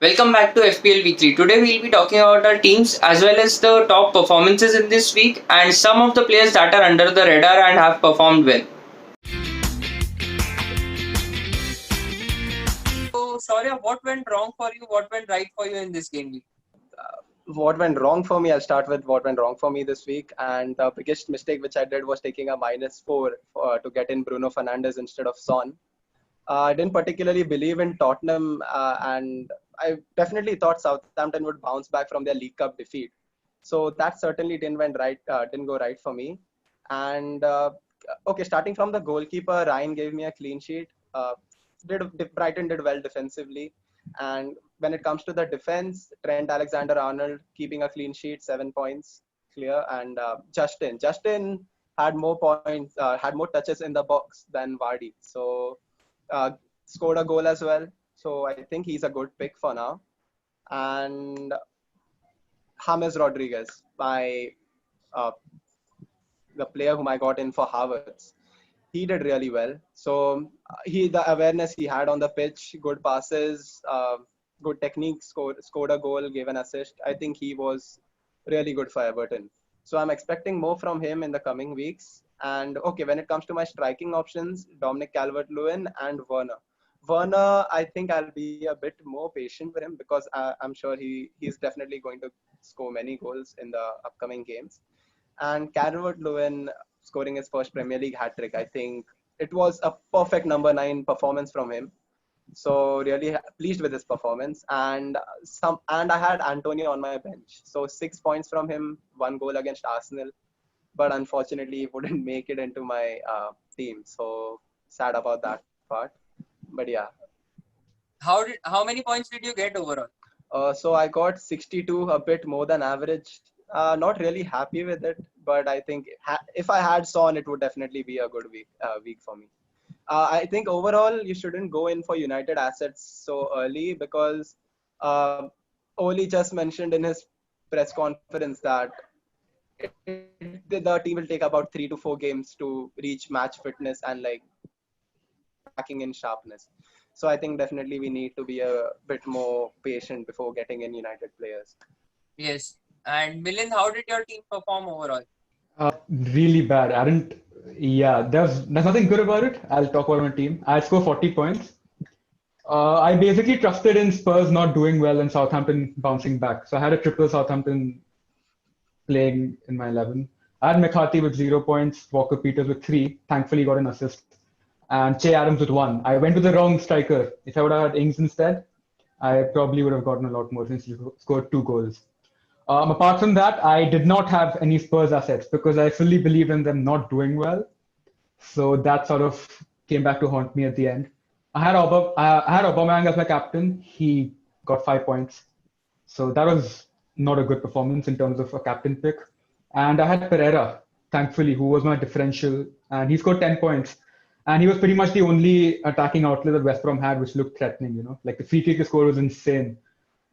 Welcome back to FPL Weekly. Today we'll be talking about our teams as well as the top performances in this week and some of the players that are under the radar and have performed well. So, Shaurya, what went wrong for you? What went right for you in this game week? What went wrong for me, I'll start with what went wrong for me this week. And the biggest mistake which I did was taking a -4 to get in Bruno Fernandes instead of Son. I didn't particularly believe in Tottenham, and I definitely thought Southampton would bounce back from their League Cup defeat. So that certainly didn't go right for me. And okay, starting from the goalkeeper, Ryan gave me a clean sheet. Brighton did well defensively, and when it comes to the defense, Trent Alexander-Arnold keeping a clean sheet, 7 points clear, and Justin had more points, had more touches in the box than Vardy, so uh, scored a goal as well. So I think he's a good pick for now. And James Rodriguez, uh, the player whom I got in for Harvards, he did really well. So the awareness he had on the pitch, good passes, good technique, scored a goal, gave an assist. I think he was really good for Everton. So I'm expecting more from him in the coming weeks. And okay, when it comes to my striking options, Dominic Calvert-Lewin and Werner. Werner, I think I'll be a bit more patient with him because I'm sure he's definitely going to score many goals in the upcoming games. And Calvert-Lewin scoring his first Premier League hat trick. I think it was a perfect number 9 performance from him. So really pleased with his performance. And I had Antonio on my bench. So 6 points from him, 1 goal against Arsenal. But unfortunately, he wouldn't make it into my team. So sad about that part. But yeah, How many points did you get overall? so I got 62, a bit more than average. Not really happy with it, but I think if I had Son, it would definitely be a good week for me. I think overall you shouldn't go in for United assets so early because Oli just mentioned in his press conference that the team will take about 3 to 4 games to reach match fitness and like attacking in sharpness. So I think definitely we need to be a bit more patient before getting in United players. Yes. And Milind, how did your team perform overall? Really bad. I didn't. Yeah, there's nothing good about it. I'll talk about my team. I scored 40 points. I basically trusted in Spurs not doing well and Southampton bouncing back. So I had a triple Southampton playing in my 11. I had McCarthy with 0 points, Walker Peters with 3. Thankfully, got an assist, and Che Adams with 1. I went with the wrong striker. If I would have had Ings instead, I probably would have gotten a lot more since he scored 2 goals. Apart from that, I did not have any Spurs assets because I fully believe in them not doing well. So that sort of came back to haunt me at the end. I had Aubameyang as my captain. He got 5 points. So that was not a good performance in terms of a captain pick. And I had Pereira, thankfully, who was my differential, and he scored 10 points. And he was pretty much the only attacking outlet that West Brom had, which looked threatening, Like the free kick he scored was insane.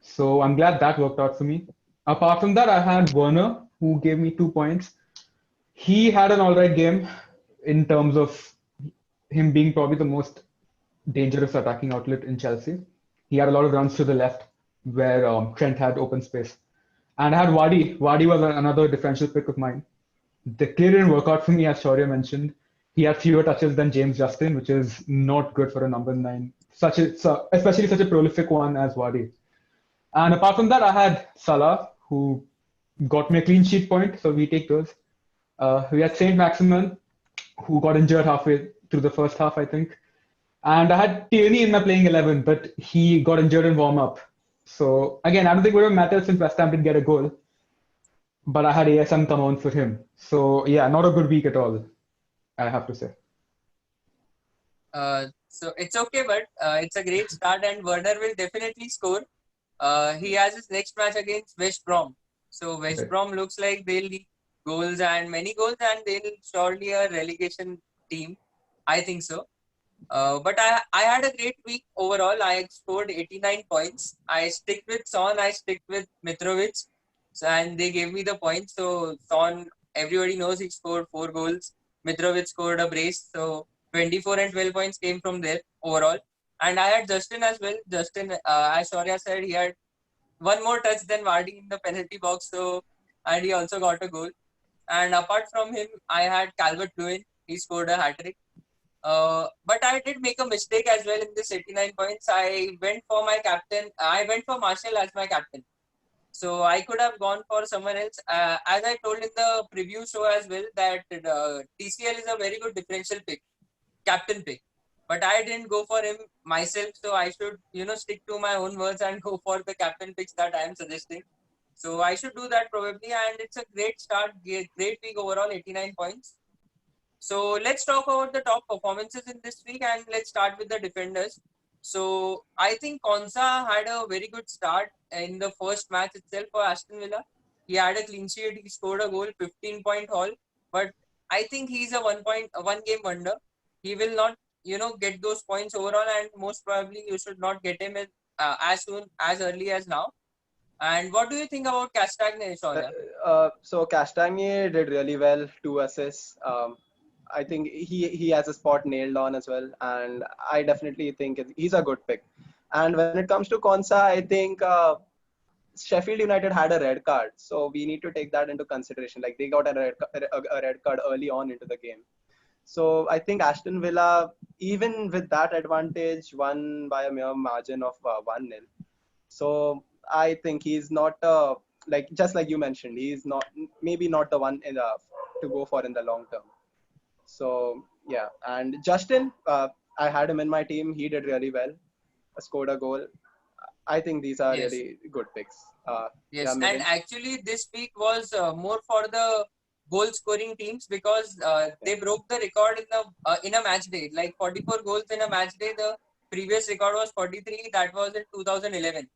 So I'm glad that worked out for me. Apart from that, I had Werner, who gave me 2 points. He had an all right game in terms of him being probably the most dangerous attacking outlet in Chelsea. He had a lot of runs to the left where Trent had open space. And I had Wadi. Wadi was another differential pick of mine. The kid didn't work out for me, as Shaurya mentioned. He had fewer touches than James Justin, which is not good for a number 9, especially such a prolific one as Wadi. And apart from that, I had Salah, who got me a clean sheet point, so we take those. We had Saint Maximin, who got injured halfway through the first half, I think. And I had Tierney in my playing 11, but he got injured in warm up. So again, I don't think it would have mattered since West Ham did get a goal. But I had ASM come on for him. So yeah, not a good week at all, I have to say. So it's okay, but it's a great start, and Werner will definitely score. He has his next match against West Brom. So West Right. Brom looks like they'll need goals and many goals, and they'll surely a relegation team. I think so. But I had a great week overall. I scored 89 points. I stick with Son. I stick with Mitrovic. So, and they gave me the points. So Son, everybody knows he scored 4 goals. Mitrovic scored a brace. So 24 and 12 points came from there overall. And I had Justin as well. Justin, as Shaurya said, he had one more touch than Vardy in the penalty box. So, and he also got a goal. And apart from him, I had Calvert-Lewin. He scored a hat-trick. But I did make a mistake as well in this 89 points. I went for my captain. I went for Martial as my captain. So I could have gone for someone else. As I told in the preview show as well, that TCL is a very good differential pick, captain pick. But I didn't go for him myself, so I should, stick to my own words and go for the captain picks that I am suggesting. So I should do that probably, and it's a great start, great week overall, 89 points. So let's talk about the top performances in this week, and let's start with the defenders. So I think Konsa had a very good start in the first match itself for Aston Villa. He had a clean sheet, he scored a goal, 15-point haul. But I think he's a one game wonder. He will not, get those points overall, and most probably you should not get him as early as now. And what do you think about Castagne, Shaurya? So Castagne did really well, 2 assists. I think he has a spot nailed on as well, and I definitely think he's a good pick. And when it comes to Konsa, I think Sheffield United had a red card, so we need to take that into consideration. Like they got a red card early on into the game. So I think Aston Villa, even with that advantage, won by a mere margin of 1-0. So I think he's not like just like you mentioned, he's not maybe not the one to go for in the long term. So yeah, and Justin, I had him in my team. He did really well, scored a goal. I think these are Yes. really good picks. Yes, Yeah, and Milind? actually this week was more for the goal scoring teams because they broke the record in a match day, like 44 goals in a match day. The previous record was 43. That was in 2011.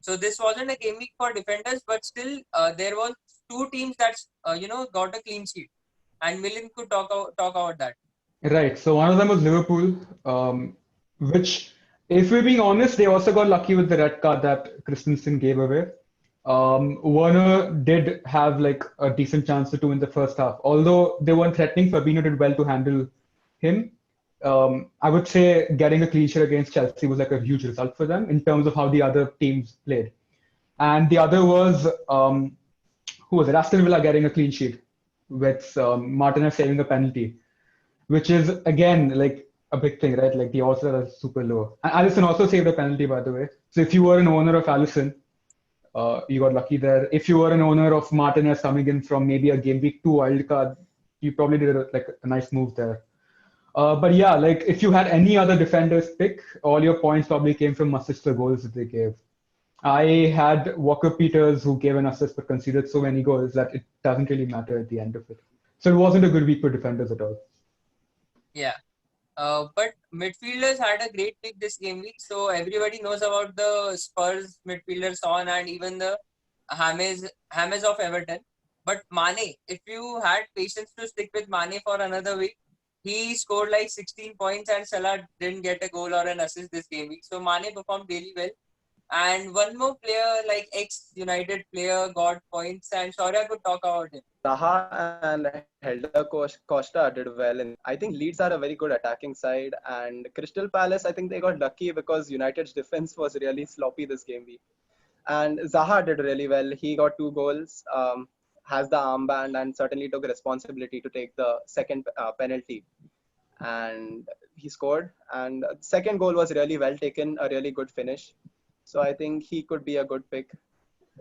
So this wasn't a game week for defenders, but still there was two teams that got a clean sheet, and Milind could talk about that. Right. So one of them was Liverpool, which, if we're being honest, they also got lucky with the red card that Christensen gave away. Werner did have like a decent chance to two in the first half, although they weren't threatening. Fabinho did well to handle him. I would say getting a clean sheet against Chelsea was like a huge result for them in terms of how the other teams played. And the other was who was it? Aston Villa getting a clean sheet with Martinez saving a penalty, which is again like a big thing, right? Like the odds are super low. And Allison also saved a penalty, by the way. So if you were an owner of Allison, you got lucky there. If you were an owner of Martinez coming in from maybe a game week 2 wildcard, you probably did a nice move there. But yeah, like if you had any other defenders pick, all your points probably came from assists or goals that they gave. I had Walker Peters who gave an assist but conceded so many goals that it doesn't really matter at the end of it. So it wasn't a good week for defenders at all. Yeah. But midfielders had a great pick this game week. So everybody knows about the Spurs midfielder Son and even the James of Everton. But Mane, if you had patience to stick with Mane for another week, he scored like 16 points and Salah didn't get a goal or an assist this game week. So Mane performed really well. And one more player, like ex-United player, got points, and Shaurya could talk about him. Zaha and Helder Costa did well. I think Leeds are a very good attacking side, and Crystal Palace, I think they got lucky because United's defense was really sloppy this game week. And Zaha did really well. He got 2 goals, has the armband, and certainly took responsibility to take the second penalty. And he scored. And second goal was really well taken, a really good finish. So I think he could be a good pick,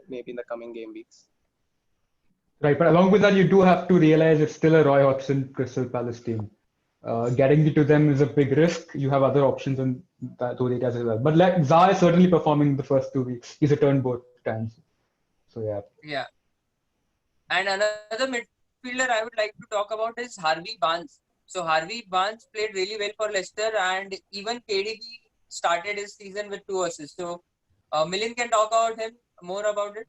maybe in the coming game weeks. Right, but along with that, you do have to realize it's still a Roy Hodgson Crystal Palace team. Getting to them is a big risk. You have other options in those areas as well. But like Zaha is certainly performing the first 2 weeks. He's returned both times. So yeah. Yeah. And another midfielder I would like to talk about is Harvey Barnes. So Harvey Barnes played really well for Leicester, and even KDB started his season with 2 assists. So Milind can talk about him more about it.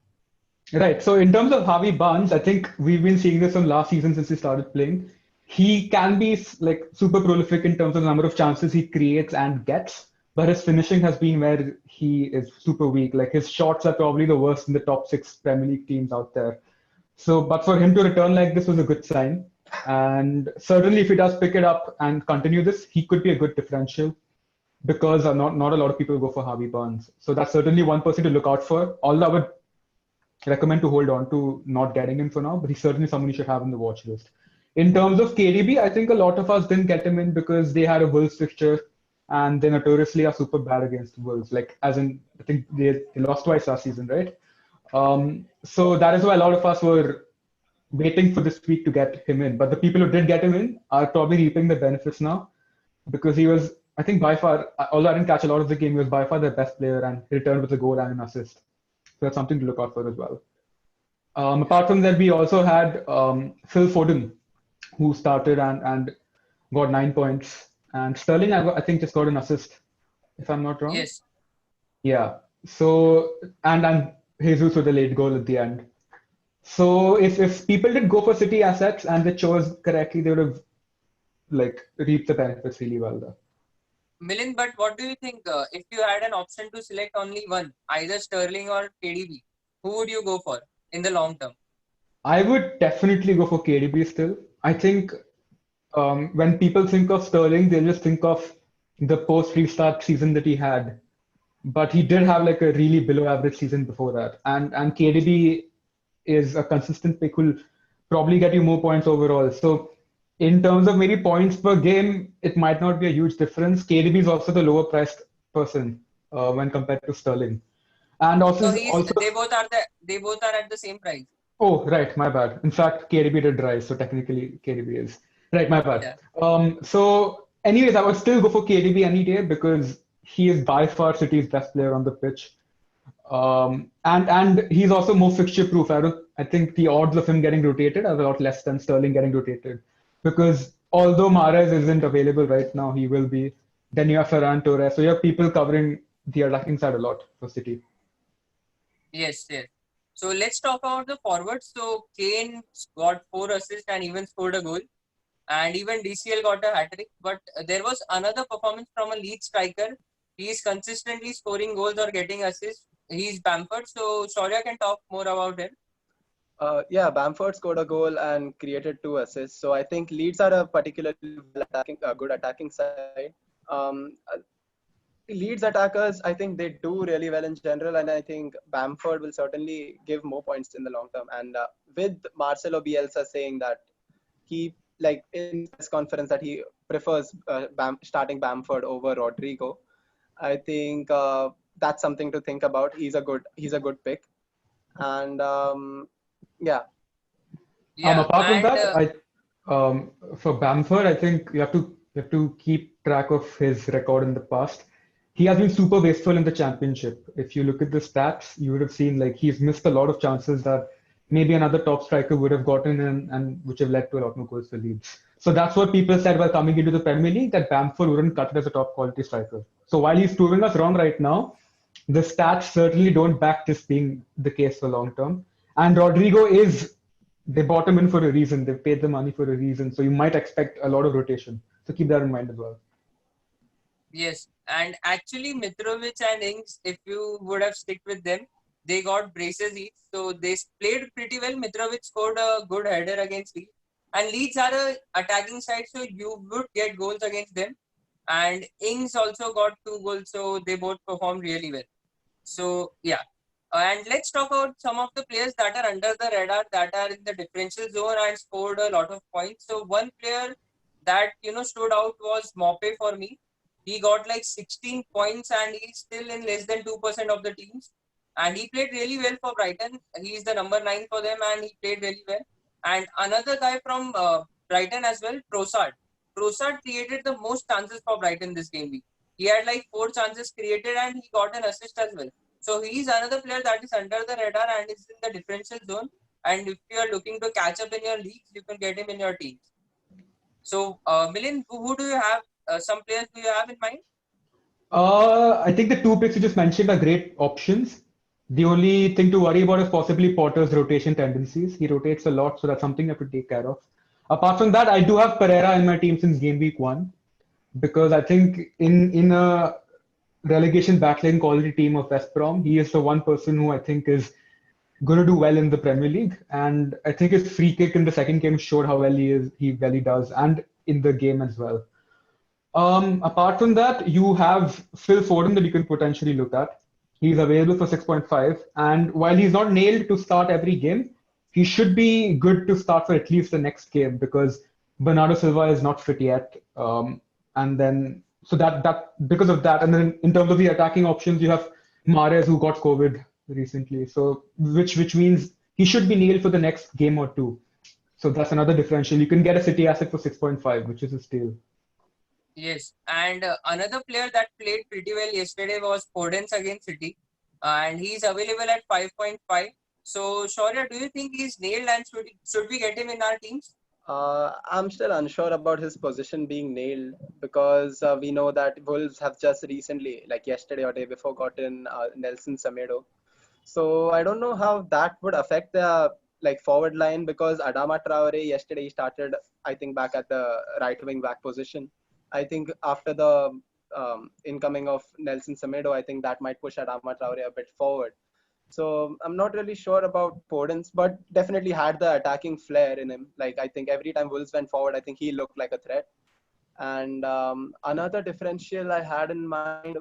Right. So in terms of Harvey Barnes, I think we've been seeing this from last season since he started playing. He can be like super prolific in terms of the number of chances he creates and gets, but his finishing has been where he is super weak. Like his shots are probably the worst in the top 6 Premier League teams out there. So, but for him to return like this was a good sign. And certainly if he does pick it up and continue this, he could be a good differential. because not a lot of people go for Harvey Barnes. So that's certainly one person to look out for. Although I would recommend to hold on to not getting him for now, but he's certainly someone you should have on the watch list. In terms of KDB, I think a lot of us didn't get him in because they had a Wolves fixture and they notoriously are super bad against Wolves. Like, as in, I think they lost twice last season, right? So that is why a lot of us were waiting for this week to get him in. But the people who did get him in are probably reaping the benefits now because he was, I think, by far, although I didn't catch a lot of the game, he was by far the best player and he returned with a goal and an assist. So that's something to look out for as well. Apart from that, we also had Phil Foden, who started and got 9 points. And Sterling, I think, just got an assist, if I'm not wrong. Yes. Yeah. So, and Jesus with a late goal at the end. So if people did go for City assets and they chose correctly, they would have reaped the benefits really well there. Milind, but what do you think if you had an option to select only one, either Sterling or KDB, who would you go for in the long term? I would definitely go for KDB still. I think when people think of Sterling, they just think of the post-restart season that he had. But he did have like a really below-average season before that. And KDB is a consistent pick who'll probably get you more points overall. So in terms of maybe points per game, it might not be a huge difference. KDB is also the lower-priced person when compared to Sterling. And also, they both are at the same price. Oh, right, my bad. In fact, KDB did rise, so technically KDB is. Right, my bad. Yeah. So anyways, I would still go for KDB any day because he is by far City's best player on the pitch. And he's also more fixture proof. I think the odds of him getting rotated are a lot less than Sterling getting rotated. Because although Mahrez isn't available right now, he will be. Then you have Ferran Torres. So you have people covering the attacking side a lot for City. Yes, yes. So let's talk about the forwards. So Kane got 4 assists and even scored a goal. And even DCL got a hat-trick. But there was another performance from a lead striker. He is consistently scoring goals or getting assists. He's Bamford. So Shaurya can talk more about him. Yeah, Bamford scored a goal and created 2 assists. So I think Leeds are a particularly good attacking side. Leeds attackers, I think they do really well in general, and I think Bamford will certainly give more points in the long term. And with Marcelo Bielsa saying that he, like in press conference, that he prefers starting Bamford over Rodrigo, I think that's something to think about. He's a good pick, and yeah. Apart from that, for Bamford, I think you have to keep track of his record in the past. He has been super wasteful in the championship. If you look at the stats, you would have seen like he's missed a lot of chances that maybe another top striker would have gotten and which have led to a lot more goals for Leeds. So that's what people said while coming into the Premier League, that Bamford wouldn't cut it as a top quality striker. So while he's proving us wrong right now, the stats certainly don't back this being the case for long term. And Rodrigo they bought him in for a reason. They paid the money for a reason. So you might expect a lot of rotation. So keep that in mind as well. Yes, and actually Mitrovic and Ings, if you would have stick with them, they got braces each. So they played pretty well. Mitrovic scored a good header against Leeds. And Leeds are a attacking side, so you would get goals against them. And Ings also got 2 goals, so they both performed really well. So yeah. And let's talk about some of the players that are under the radar, that are in the differential zone and scored a lot of points. So one player that stood out was Mope for me. He got like 16 points and he's still in less than 2% of the teams. And he played really well for Brighton. He's the number 9 for them and he played really well. And another guy from Brighton as well, Trossard. Trossard created the most chances for Brighton this game week. He had like 4 chances created and he got an assist as well. So he's another player that is under the radar and is in the differential zone. And if you are looking to catch up in your leagues, you can get him in your teams. So, Milind, who do you have? Some players do you have in mind? I think the 2 picks you just mentioned are great options. The only thing to worry about is possibly Potter's rotation tendencies. He rotates a lot, so that's something you have to take care of. Apart from that, I do have Pereira in my team since game week 1 because I think in a relegation battling quality team of West Brom, he is the one person who I think is going to do well in the Premier League. And I think his free kick in the second game showed how well he does, and in the game as well. Apart from that, you have Phil Foden that you can potentially look at. He's available for 6.5, and while he's not nailed to start every game, he should be good to start for at least the next game because Bernardo Silva is not fit yet. And then so that because of that, and then in terms of the attacking options, you have Mahrez who got COVID recently, so which means he should be nailed for the next game or two. So that's another differential. You can get a City asset for 6.5, which is a steal. Yes, and another player that played pretty well yesterday was Podence against City, and he's available at 5.5. So, Shaurya, do you think he's nailed and should we get him in our teams? I'm still unsure about his position being nailed because we know that Wolves have just recently, like yesterday or day before, gotten Nelson Semedo. So I don't know how that would affect the like forward line because Adama Traore yesterday started, I think, back at the right wing back position. I think after the incoming of Nelson Semedo, I think that might push Adama Traore a bit forward. So I'm not really sure about Podence, but definitely had the attacking flair in him. Like I think every time Wolves went forward, I think he looked like a threat. And another differential I had in mind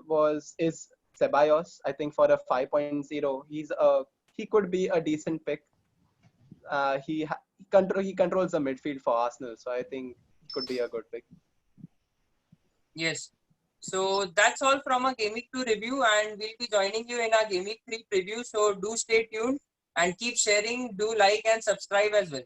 is Ceballos. I think for a 5.0, he could be a decent pick. He controls the midfield for Arsenal, so I think he could be a good pick. Yes. So that's all from our Game Week 2 review, and we'll be joining you in our Game Week 3 preview. So do stay tuned and keep sharing, do like and subscribe as well.